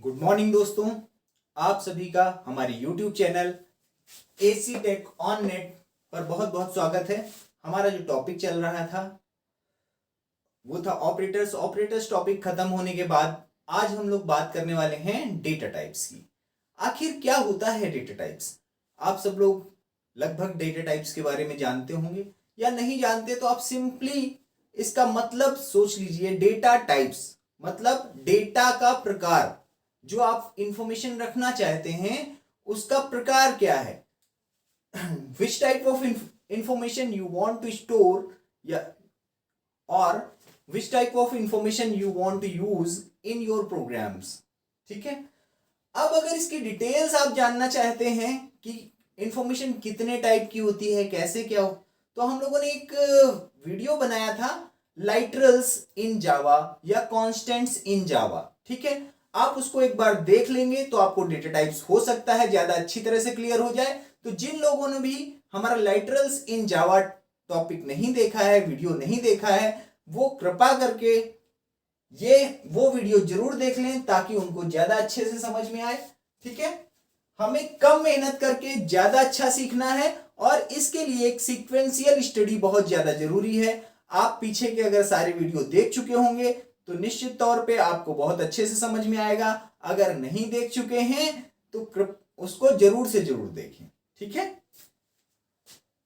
Good morning दोस्तों, आप सभी का हमारे YouTube channel AC take on net पर बहुत बहुत स्वागत है। हमारा जो टॉपिक चल रहा था वो था ऑपरेटर्स टॉपिक खत्म होने के बाद आज हम लोग बात करने वाले हैं डेटा टाइप्स की। आखिर क्या होता है डेटा टाइप्स? आप सब लोग लगभग डेटा टाइप्स के बारे में जानते होंगे, या नहीं जानते तो आप सिंपली इसका मतलब सोच लीजिए। डेटा टाइप्स मतलब डेटा का प्रकार, जो आप इंफॉर्मेशन रखना चाहते हैं उसका प्रकार क्या है। Which type of information you want to store, या और which type of information you want to use in your programs. ठीक है, अब अगर इसकी डिटेल्स आप जानना चाहते हैं कि इंफॉर्मेशन कितने टाइप की होती है, कैसे क्या हो, तो हम लोगों ने एक वीडियो बनाया था, लाइटरल्स इन जावा या कॉन्स्टेंट्स इन जावा। ठीक है, आप उसको एक बार देख लेंगे तो आपको डेटा टाइप्स हो सकता है ज्यादा अच्छी तरह से क्लियर हो जाए। तो जिन लोगों ने भी हमारा लाइटरल्स इन जावा टॉपिक नहीं देखा है, वीडियो नहीं देखा है, वो कृपा करके वो वीडियो जरूर देख लें ताकि उनको ज्यादा अच्छे से समझ में आए। ठीक है, हमें कम मेहनत करके ज्यादा अच्छा सीखना है और इसके लिए एक सीक्वेंशियल स्टडी बहुत ज्यादा जरूरी है। आप पीछे के अगर सारे वीडियो देख चुके होंगे तो निश्चित तौर पे आपको बहुत अच्छे से समझ में आएगा। अगर नहीं देख चुके हैं तो उसको जरूर से जरूर देखें। ठीक है,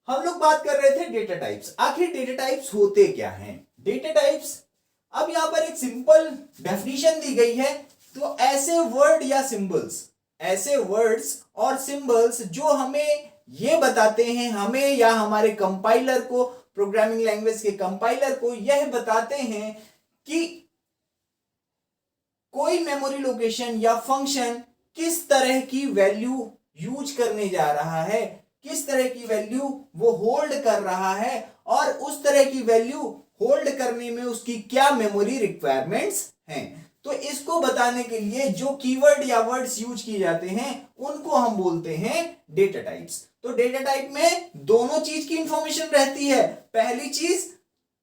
हम लोग बात कर रहे थे डेटा टाइप्स। आखिर डेटा टाइप्स होते क्या हैं? डेटा टाइप्स, अब यहां पर एक सिंपल डेफिनेशन दी गई है। तो ऐसे वर्ड या सिंबल्स, ऐसे वर्ड्स और सिंबल्स जो हमें ये बताते हैं, हमें या हमारे कंपाइलर को, प्रोग्रामिंग लैंग्वेज के कंपाइलर को यह बताते हैं कि कोई मेमोरी लोकेशन या फंक्शन किस तरह की वैल्यू यूज करने जा रहा है, किस तरह की वैल्यू वो होल्ड कर रहा है, और उस तरह की वैल्यू होल्ड करने में उसकी क्या मेमोरी रिक्वायरमेंट्स हैं। तो इसको बताने के लिए जो कीवर्ड या वर्ड्स यूज किए जाते हैं उनको हम बोलते हैं डेटा टाइप्स। तो डेटा टाइप में दोनों चीज की इंफॉर्मेशन रहती है। पहली चीज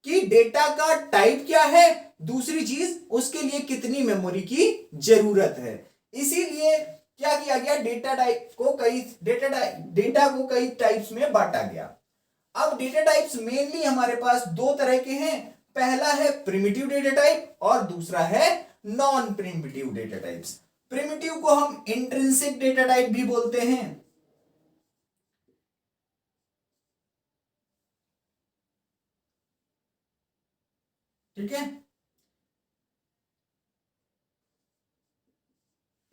कि डेटा का टाइप क्या है, दूसरी चीज उसके लिए कितनी मेमोरी की जरूरत है। इसीलिए क्या किया गया, डेटा को कई टाइप्स में बांटा गया। अब डेटा टाइप्स मेनली हमारे पास दो तरह के हैं। पहला है प्रिमिटिव डेटा टाइप और दूसरा है non primitive data types. Primitive को हम इंट्रिंसिक डेटा टाइप भी बोलते हैं। ठीक है,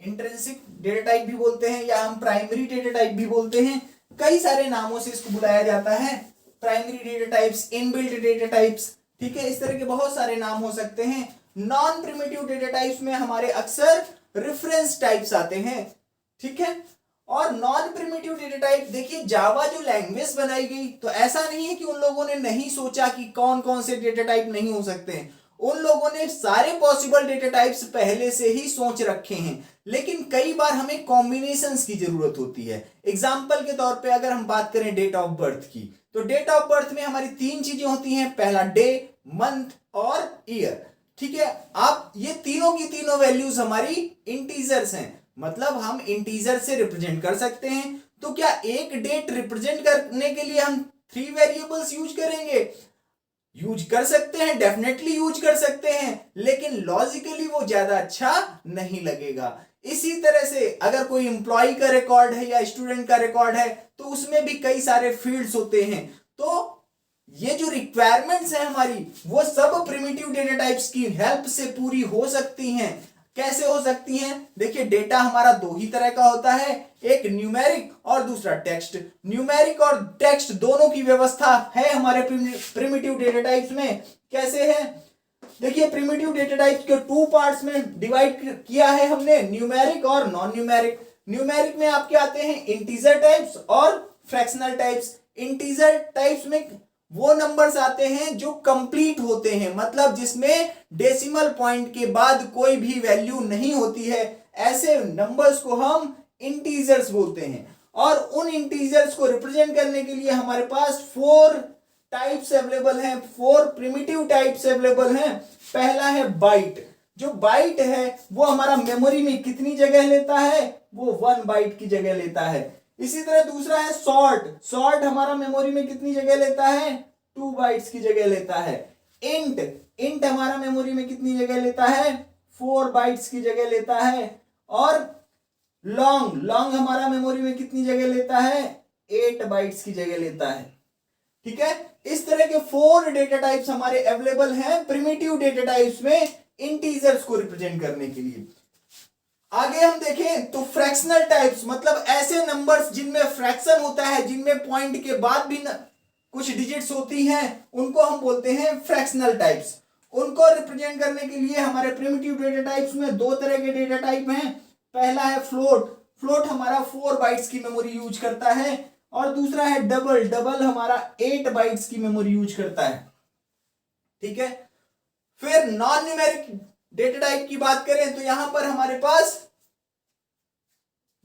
इंट्रिंसिक डेटा टाइप भी बोलते हैं या हम प्राइमरी डेटा टाइप भी बोलते हैं। कई सारे नामों से इसको बुलाया जाता है। Primary data types, inbuilt data types, ठीक है, इस तरह के बहुत सारे नाम हो सकते हैं। नॉन प्रिमिटिव डेटा टाइप्स में हमारे अक्सर रेफरेंस टाइप्स आते हैं। ठीक है, और नॉन प्रिमिटिव डेटा टाइप, देखिए जावा जो लैंग्वेज बनाई गई, तो ऐसा नहीं है कि उन लोगों ने नहीं सोचा कि कौन कौन से डेटा टाइप नहीं हो सकते हैं। उन लोगों ने सारे पॉसिबल डेटा टाइप्स पहले से ही सोच रखे हैं, लेकिन कई बार हमें कॉम्बिनेशंस की जरूरत होती है। एग्जाम्पल के तौर पे अगर हम बात करें डेट ऑफ बर्थ की, तो डेट ऑफ बर्थ में हमारी तीन चीजें होती हैं। पहला डे, मंथ और ईयर। ठीक है, आप ये तीनों की तीनों वैल्यूज हमारी इंटीजर्स हैं, मतलब हम इंटीजर से रिप्रेजेंट कर सकते हैं। तो क्या एक डेट रिप्रेजेंट करने के लिए हम 3 वेरिएबल्स यूज करेंगे? यूज कर सकते हैं, डेफिनेटली यूज कर सकते हैं, लेकिन लॉजिकली वो ज्यादा अच्छा नहीं लगेगा। इसी तरह से अगर कोई एम्प्लॉय का रिकॉर्ड है या स्टूडेंट का रिकॉर्ड है तो उसमें भी कई सारे फील्ड्स होते हैं। तो ये जो रिक्वायरमेंट्स है हमारी, वो सब प्रिमिटिव डेटा टाइप्स की हेल्प से पूरी हो सकती हैं। कैसे हो सकती हैं? देखिए, डेटा हमारा दो ही तरह का होता है, एक न्यूमेरिक और दूसरा टेक्स्ट। न्यूमेरिक और टेक्स्ट दोनों की व्यवस्था है हमारे प्रिमिटिव डेटा टाइप्स में। कैसे है? देखिए, प्रिमिटिव डेटा टाइप्स के 2 पार्ट्स में डिवाइड किया है हमने, न्यूमेरिक और नॉन न्यूमेरिक। न्यूमेरिक में आपके आते हैं इंटीजर टाइप्स और फ्रैक्शनल टाइप्स। इंटीजर टाइप्स में वो नंबर्स आते हैं जो कंप्लीट होते हैं, मतलब जिसमें डेसिमल पॉइंट के बाद कोई भी वैल्यू नहीं होती है। ऐसे नंबर्स को हम इंटीजर्स बोलते हैं। और उन इंटीजर्स को रिप्रेजेंट करने के लिए हमारे पास 4 टाइप्स अवेलेबल हैं, 4 प्रिमिटिव टाइप्स अवेलेबल हैं। पहला है बाइट। जो बाइट है वो हमारा मेमोरी में कितनी जगह लेता है, वो 1 बाइट की जगह लेता है। इसी तरह दूसरा है शॉर्ट, शॉर्ट हमारा मेमोरी में कितनी जगह लेता है, 2 बाइट्स की जगह लेता है। इंट, इंट हमारा मेमोरी में कितनी जगह लेता है, 4 बाइट्स की जगह लेता है। और लॉन्ग, लॉन्ग हमारा मेमोरी में कितनी जगह लेता है, 8 बाइट्स की जगह लेता है। ठीक है, इस तरह के 4 डेटा टाइप्स हमारे अवेलेबल हैं प्रिमिटिव डेटा टाइप्स में इंटीजर्स को रिप्रेजेंट करने के लिए। आगे हम देखें तो फ्रैक्शनल टाइप्स, मतलब ऐसे नंबर्स जिनमें फ्रैक्शन होता है, जिनमें पॉइंट के बाद भी कुछ डिजिट्स होती हैं, उनको हम बोलते हैं फ्रैक्शनल टाइप्स। उनको रिप्रेजेंट करने के लिए हमारे प्रिमिटिव डेटा टाइप्स में 2 तरह के डेटा टाइप हैं। पहला है फ्लोट, फ्लोट हमारा 4 बाइट्स की मेमोरी यूज करता है। और दूसरा है डबल, डबल हमारा 8 बाइट्स की मेमोरी यूज करता है। ठीक है, फिर नॉन न्यूमेरिक डेटा टाइप की बात करें तो यहां पर हमारे पास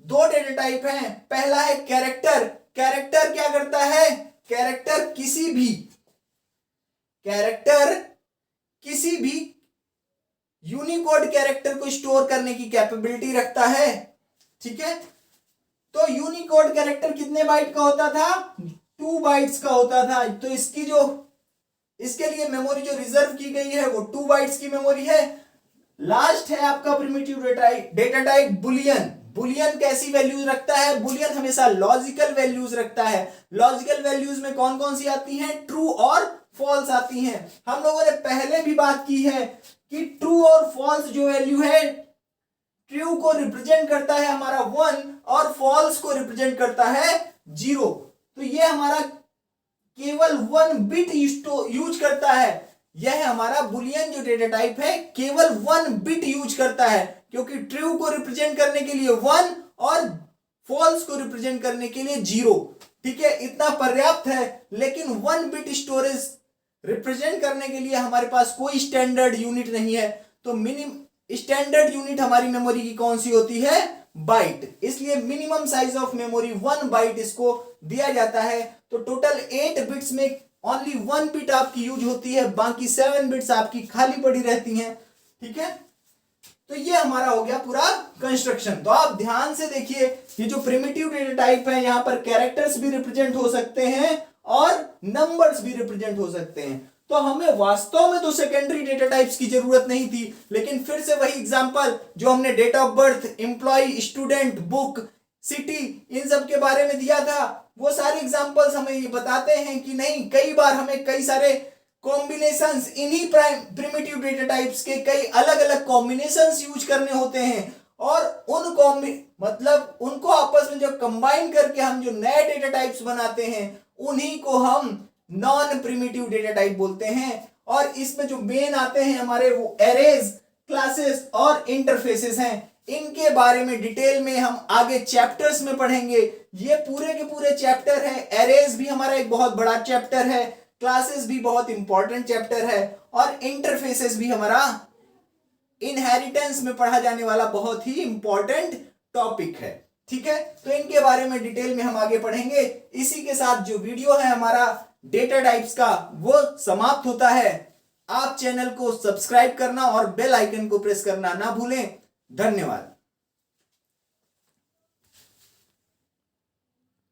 2 डेटा टाइप हैं। पहला है कैरेक्टर, कैरेक्टर क्या करता है, कैरेक्टर किसी भी यूनिकोड कैरेक्टर को स्टोर करने की कैपेबिलिटी रखता है। ठीक है, तो यूनिकोड कैरेक्टर कितने बाइट का होता था, 2 बाइट्स का होता था। तो इसके लिए मेमोरी जो रिजर्व की गई है वो 2 बाइट्स की मेमोरी है। लास्ट है आपका primitive data type Boolean. Boolean कैसी वैल्यूज रखता है, बुलियन हमेशा लॉजिकल वैल्यूज रखता है। लॉजिकल वैल्यूज में कौन कौन सी आती हैं, ट्रू और फॉल्स आती हैं। हम लोगों ने पहले भी बात की है कि ट्रू और फॉल्स जो वैल्यू है, ट्रू को रिप्रेजेंट करता है हमारा 1 और फॉल्स को रिप्रेजेंट करता है 0। तो ये हमारा केवल 1 बिट यूज करता है। यह हमारा बुलियन जो डेटा टाइप है केवल 1 बिट यूज करता है, क्योंकि ट्रू को रिप्रेजेंट करने के लिए 1 और फॉल्स को रिप्रेजेंट करने के लिए 0। ठीक है, इतना पर्याप्त है। लेकिन 1 बिट स्टोरेज रिप्रेजेंट करने के लिए हमारे पास कोई स्टैंडर्ड यूनिट नहीं है। तो स्टैंडर्ड यूनिट हमारी मेमोरी की कौन सी होती है, बाइट। इसलिए minimum size of memory 1 byte इसको दिया जाता है। तो टोटल 8 बिट्स में ओनली 1 बिट आपकी यूज होती है, बाकी 7 बिट्स आपकी खाली पड़ी रहती हैं। ठीक है, तो ये हमारा हो गया पूरा कंस्ट्रक्शन। तो आप ध्यान से देखिए, ये जो प्रिमिटिव डेटा टाइप है, यहां पर कैरेक्टर्स भी रिप्रेजेंट हो सकते हैं और नंबर्स भी रिप्रेजेंट हो सकते हैं। तो हमें वास्तव में तो सेकेंडरी डेटा टाइप्स की जरूरत नहीं थी, लेकिन फिर से वही एग्जांपल जो हमने date of birth, employ, student, book, city, इन सब के बारे में दिया था, वो सारे एग्जांपल्स हमें ये बताते हैं कि नहीं, कई बार हमें कई सारे कॉम्बिनेशंस, इन्हीं प्रिमिटिव डेटा टाइप्स के कई अलग अलग कॉम्बिनेशंस यूज करने होते हैं। और उनको आपस में जो कंबाइन करके हम जो नए डेटा टाइप्स बनाते हैं, उन्हीं को हम नॉन प्रिमिटिव डेटा टाइप बोलते हैं। और इसमें जो मेन आते हैं हमारे, वो एरेज, क्लासेस और इंटरफेसेस हैं। इनके बारे में डिटेल में हम आगे चैप्टर्स में पढ़ेंगे। ये पूरे के पूरे चैप्टर है। एरेज भी हमारा एक बहुत बड़ा चैप्टर है, क्लासेस भी बहुत इंपॉर्टेंट चैप्टर है, और इंटरफेसेस भी हमारा इनहेरिटेंस में पढ़ा जाने वाला बहुत ही इंपॉर्टेंट टॉपिक है। ठीक है, तो इनके बारे में डिटेल में हम आगे पढ़ेंगे। इसी के साथ जो वीडियो है हमारा डेटा टाइप्स का, वो समाप्त होता है। आप चैनल को सब्सक्राइब करना और बेल आइकन को प्रेस करना ना भूलें। धन्यवाद।